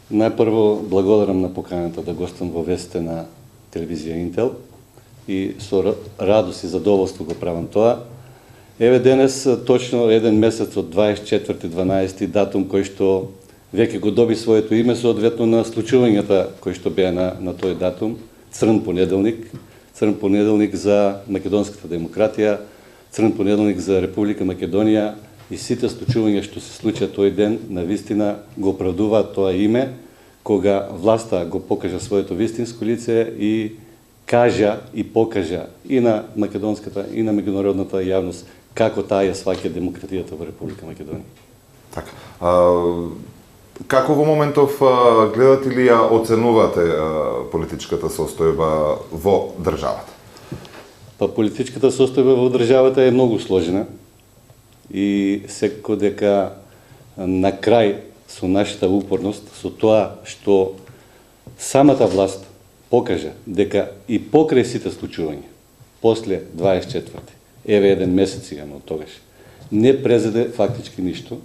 Најпрво благодарам на поканата да гостам во вестите на телевизија Интел и со радост и задоволство го правам тоа. Еве денес точно еден месец од 24.12 датум кој што веќе го доби своето име соодветно на случувањата кои што беа на тој датум, Црн понеделник за македонската демократија, Црн понеделник за Република Македонија и сите случувања што се случија тој ден навистина го оправдуваат тоа име, кога власта го покажа своето вистинско лице и кажа и покажа и на македонската и на меѓународната јавност како таа ја сваќа демократијата во Република Македонија. Така. Како во моментов гледате или ја оценувате политичката состојба во државата? Па политичката состојба во државата е многу сложена и секако дека на крај со нашата упорност, со тоа што самата власт покажа дека и покрај сите случувања, после 24-ти, еве еден месец имаме од тогаш, не презеде фактички ништо.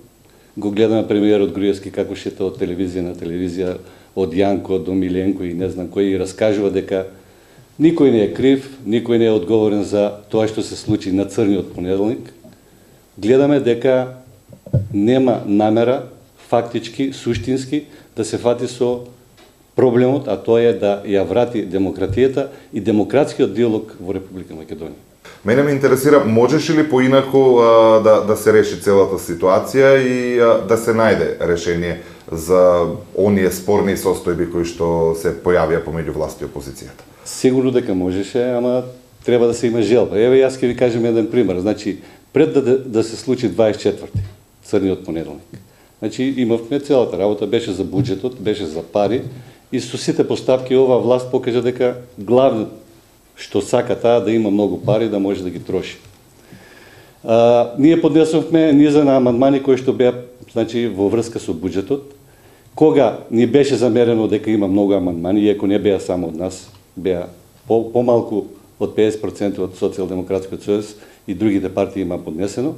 Го гледаме премиерот Груевски како шета од телевизија на телевизија, од Јанко до Миленко и не знам кој, и раскажува дека никој не е крив, никој не е одговорен за тоа што се случи на црниот понеделник. Гледаме дека нема намера фактички, суштински, да се фати со проблемот, а тоа е да ја врати демократијата и демократскиот диалог во Република Македонија. Мене ме интересира, можеше ли поинаку да се реши целата ситуација и да се најде решение за оние спорни состојби кои што се појавија помеѓу власт и опозицијата? Сигурно дека можеше, ама треба да се има желба. Еве јас ќе ви кажем еден пример. Значи, пред да се случи 24-ти, црниот понеделник, значи имавме целата работа, беше за буџетот, беше за пари и со сите поставки оваа власт покажа дека главно што сака таа да има многу пари, да може да ги троши. Ние поднесовме низа на амандмани кои што беа, значи, во врска со буџетот. Кога ни беше замерено дека има многу амандмани, иако не беа само од нас, беа помалку од 50% од Социјалдемократскиот сојуз и другите партии има поднесено,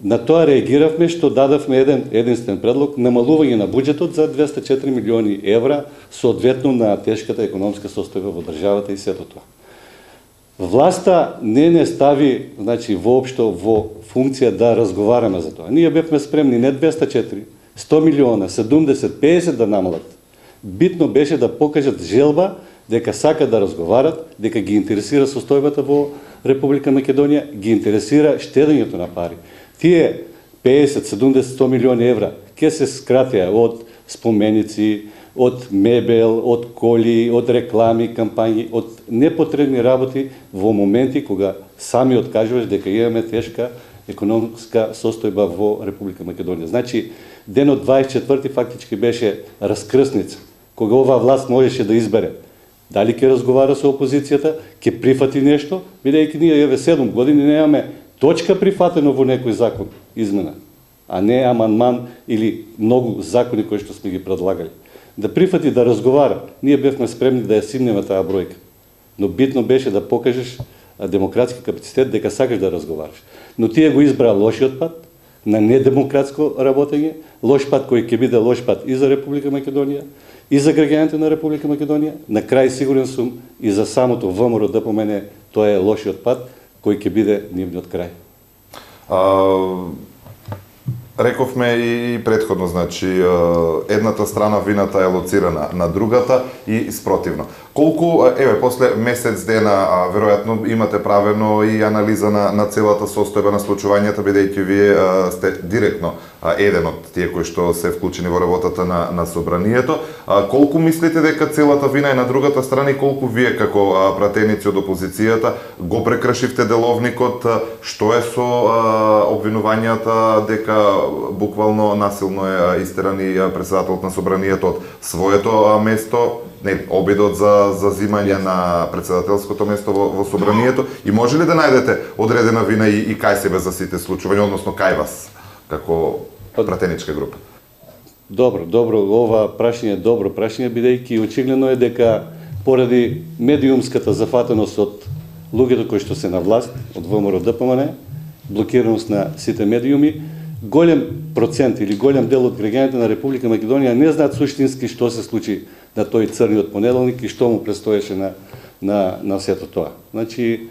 на тоа реагиравме што дадавме единствен предлог намалување на буџетот за 204 милиони евра соодветно на тешката економска состојба во државата и сето тоа. Власта не стави, значи, воопшто во функција да разговараме за тоа. Ние бевме спремни не 204, 100 милиона, 70, 50 да намалат. Битно беше да покажат желба дека сака да разговарат, дека ги интересира состојбата во Република Македонија, ги интересира штедењето на пари. Тие 50, 70, 100 милиони евра ќе се скратеа од споменици, од мебел, од коли, од реклами, кампањи, од непотребни работи во моменти кога сами откажуваш дека имаме тешка економска состојба во Република Македонија. Значи, денот 24-ти фактички беше раскрсница, кога оваа власт можеше да избере дали ќе разговара со опозицијата, ќе прифати нешто, бидејќи ние еве 7 години немаме точка прифатено во некој закон измена, а не амандман или многу закони кои што сме ги предлагали. Да прифати, да разговара, ние бевме спремни да ја симнеме таа бројка. Но битно беше да покажеш демократски капацитет дека сакаш да разговараш. Но тие го избраа лошиот пат на недемократско работење, лош пат кој ќе биде лош пат и за Република Македонија, и за граѓаните на Република Македонија. На крај сигурен сум и за самото ВМРО ДПМН тоа е лошиот пат кој ќе биде нивниот крај. Рековме и предходно, значи, едната страна вината е лоцирана на другата и спротивно. Колку, еве, после месец дена, веројатно имате правено и анализа на целата состојба на случувањата, бидејќи вие сте директно еден од тие кои што се вклучени во работата на собранието. Колку мислите дека целата вина е на другата страна и колку вие како пратеници од опозицијата го прекршивте деловникот, што е со обвинувањата дека буквално насилно е истеран и председателот на собранието од своето место, обидот за зимање на председателското место во собранието, и може ли да најдете одредена вина и кај себе за сите случувања, односно кај вас како пратеничка група? Добро, ова прашање е добро прашање, бидејќи очигледно е дека поради медиумската зафатеност од луѓето кои што се на власт, од ВМРО ДПМН, блокираност на сите медиуми, голем процент или голем дел од граѓаните на Република Македонија не знаат суштински што се случи на тој црниот понеделник и што му престоеше на сето тоа. Значи,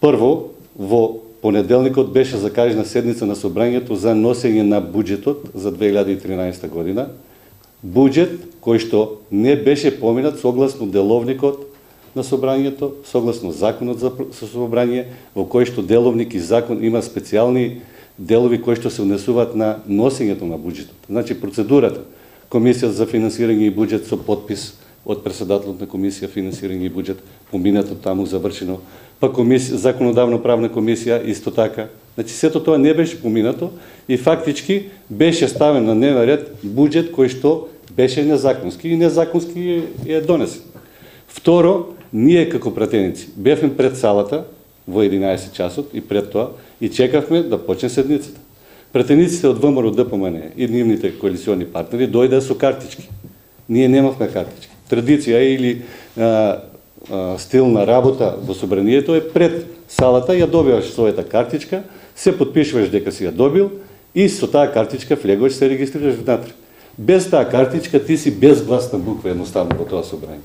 прво, во понеделникот беше закажена седница на собрањето за носење на буџетот за 2013 година. Буџет кој што не беше поминат согласно деловникот на собрањето, согласно законот за собрање, во кој што деловник и закон има специјални делови кои што се унесуваат на носењето на буџетот. Значи, процедурата, Комисија за финансирање и буџет со подпис од председателот на Комисија финансирање и буџет, поминато таму, завршено, па законодавно-правна комисија исто така. Значи, сето тоа не беше поминато и фактички беше ставен на дневен ред буџет кој што беше незаконски и незаконски е донесен. Второ, ние како пратеници бевме пред салата во 11 часот и пред тоа и чекавме да почне седницата. Пратениците од ВМРО ДПМН и нивните коалициони партнери дојдеа со картички. Ние немавме картички. Традиција или стил на работа во собранието е пред салата ја добиваш својата картичка, се подпишуваш дека си ја добил и со таа картичка влегуваш, се регистрираш внатре. Без таа картичка ти си безгласна буква едноставно во тоа собрање.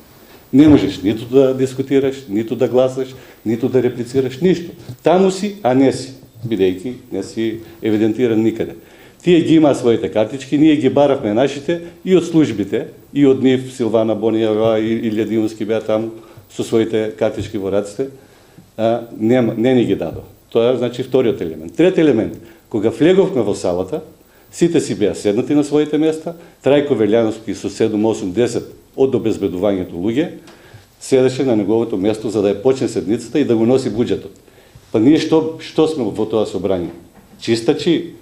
Не можеш ниту да дискутираш, ниту да гласаш, ниту да реплицираш, ништо. Таму си, а не си, бидејќи не си евидентиран никаде. Тие ги имаа своите картички, ние ги баравме нашите и од службите, и од нив Силвана Бонијава и Илја Димовски беа таму со своите картички во раците, не ни ги дадо. Тоа е, значи, вториот елемент. Трети елемент, кога влеговме во салата, сите си беа седнати на своите места, Трајко Велјановски со 7-8-10 од обезбедувањето луѓе, седеше на неговото место за да ја почне седницата и да го носи буџетот. Па ние што сме во тоа собрање? Чистачи,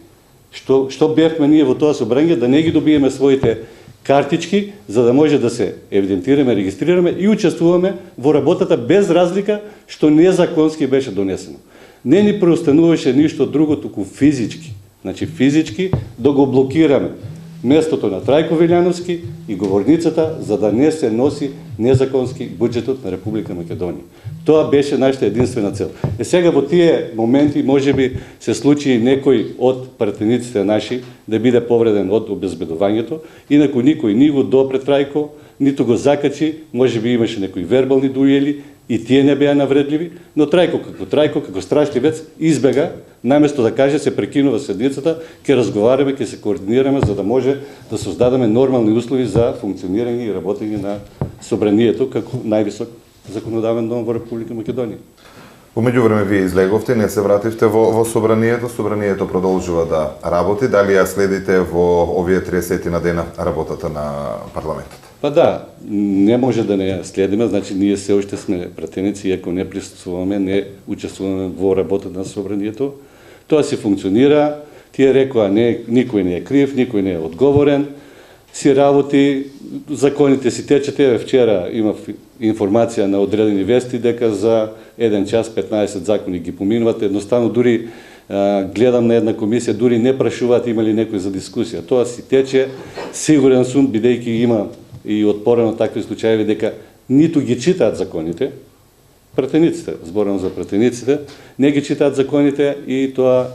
што бевме ние во тоа собрање да не ги добиеме своите картички, за да може да се евидентираме, регистрираме и учествуваме во работата без разлика што незаконски беше донесено. Не ни преостануваше ништо друго, туку физички. Значи физички да го блокираме местото на Трајко Велјановски и говорницата за да не се носи незаконски буџетот на Република Македонија. Тоа беше нашата единствена цел. Сега во тие моменти можеби се случи некој од пратениците наши да биде повреден од обезбедувањето, инаку никој ни го допре Трајко, ниту го закачи, можеби имаше некои вербални дуели и тие не беа навредливи, но Трајко како страшливец избега, наместо да каже се прекинува седницата, ќе разговараме, ќе се координираме за да може да создадеме нормални услови за функционирање и работење на собранието како највисок законодавен дом во Република Македонија. Во меѓувреме вие излеговте, не се вративте во собранието, собранието продолжува да работи, дали ја следите во овие 30 на дена работата на парламентот? Па да, не може да не ја следиме, значи ние се уште сме пратеници, иако не присуствуваме, не учествуваме во работата на собранието. Тоа се функционира, тие рекоа никој не е крив, никој не е одговорен, си работи, законите си течат. Еве вчера имав информација на одредени вести дека за 1 час 15 закони ги поминуват, едноставно дури гледам на една комисија, дури не прашуваат има ли некој за дискусија. Тоа си тече, сигурен сум, бидејќи има и отпорено такви случаи дека ниту ги читаат законите, пратениците, зборам за пратениците, не ги читаат законите и тоа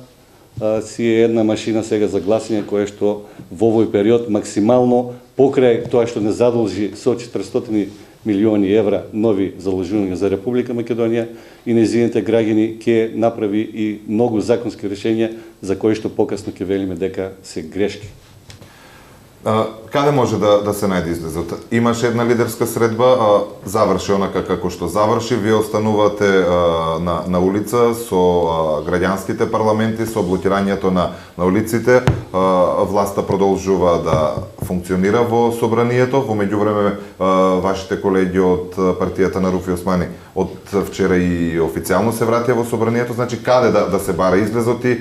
си е една машина сега за гласање која што во овој период максимално покрај тоа што не задолжи со 400 милиони евра нови заложувања за Република Македонија и нејзините граѓани ќе направи и многу законски решенја за кои што покасно ќе велиме дека се грешки. Каде може да се најде излезот? Имаше една лидерска средба, заврши онака како што заврши, вие останувате на улица со граѓанските парламенти, со блокирањето на улиците, власта продолжува да функционира во собранието, во меѓувреме вашите колеги од партијата на Руфи Османи од вчера и официјално се вратија во собранието, значи каде да се бара излезот и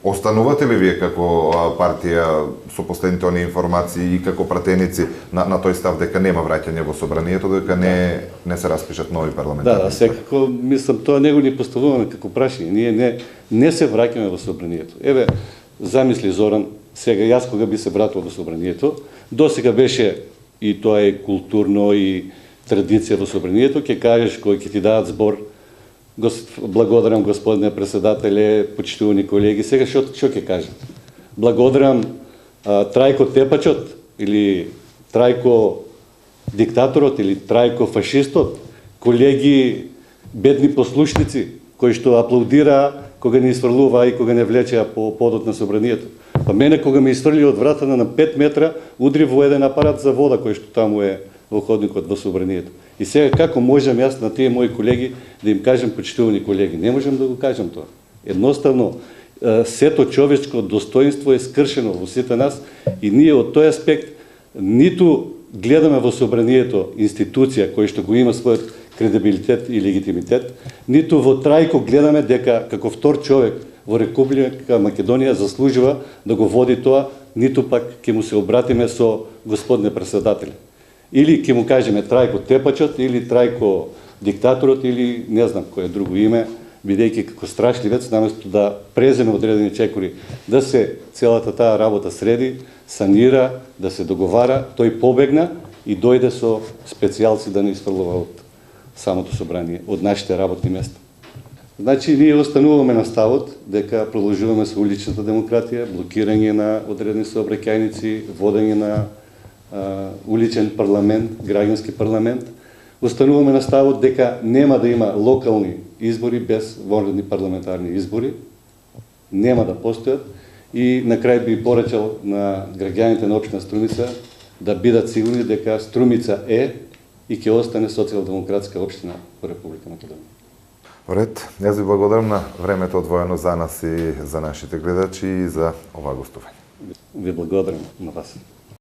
останувате ли вие како партија со последните оние информации и како пратеници на тој став дека нема враќање во собранието, дека не се распишат нови парламентарни? Да, секако мислам тоа него ни поставуваме како прашање. Ние не се враќаме во собранието. Еве, замисли Зоран, сега јас кога би се вратил во собранието, досега беше и тоа е културно и традиција во собранието, ќе кажеш кој ќе ти дадат збор Благодарам, господине председателе, почитувани колеги. Сега што ќе кажам? Благодарам Трајко Тепачот или Трајко диктаторот или Трајко фашистот, колеги бедни послушници кои што аплаудираа кога не изфрлуваа и кога не влечеа по подот на собранието. Па мене кога ми изфрли од вратата на 5 метра, удри во еден апарат за вода кој што таму е во ходникот во собранието. И сега како можам јас на тие мои колеги да им кажам, почитувани колеги? Не можам да го кажам тоа. Едноставно, сето човечко достоинство е скршено во сите нас и ние од тој аспект ниту гледаме во собранието институција која што го има својот кредибилитет и легитимитет, ниту во Трајко гледаме дека како втор човек во Република Македонија заслужува да го води тоа, ниту пак ќе му се обратиме со господине председателе. Или ќе му кажеме Трајко Тепачот, или Трајко диктаторот, или не знам кое друго име, бидејќи како страшливец, наместо да преземе одредени чекори, да се целата таа работа среди, санира, да се договара, тој побегна и дојде со специјалци да не изфрлува од самото собрание, од нашите работни места. Значи, ние остануваме на ставот дека продолжуваме со уличната демократија, блокирање на одредени сообраќајници, водење на уличен парламент, граѓански парламент. Остануваме на ставот дека нема да има локални избори без вонредни парламентарни избори. Нема да постојат. И на крај би порачал на граѓаните на општина Струмица да бидат сигурни дека Струмица е и ќе остане социјалдемократска општина во Република Македонија. Вред, јас ви благодарам на времето одвоено за нас и за нашите гледачи и за ова гостување. Ви благодарам на вас.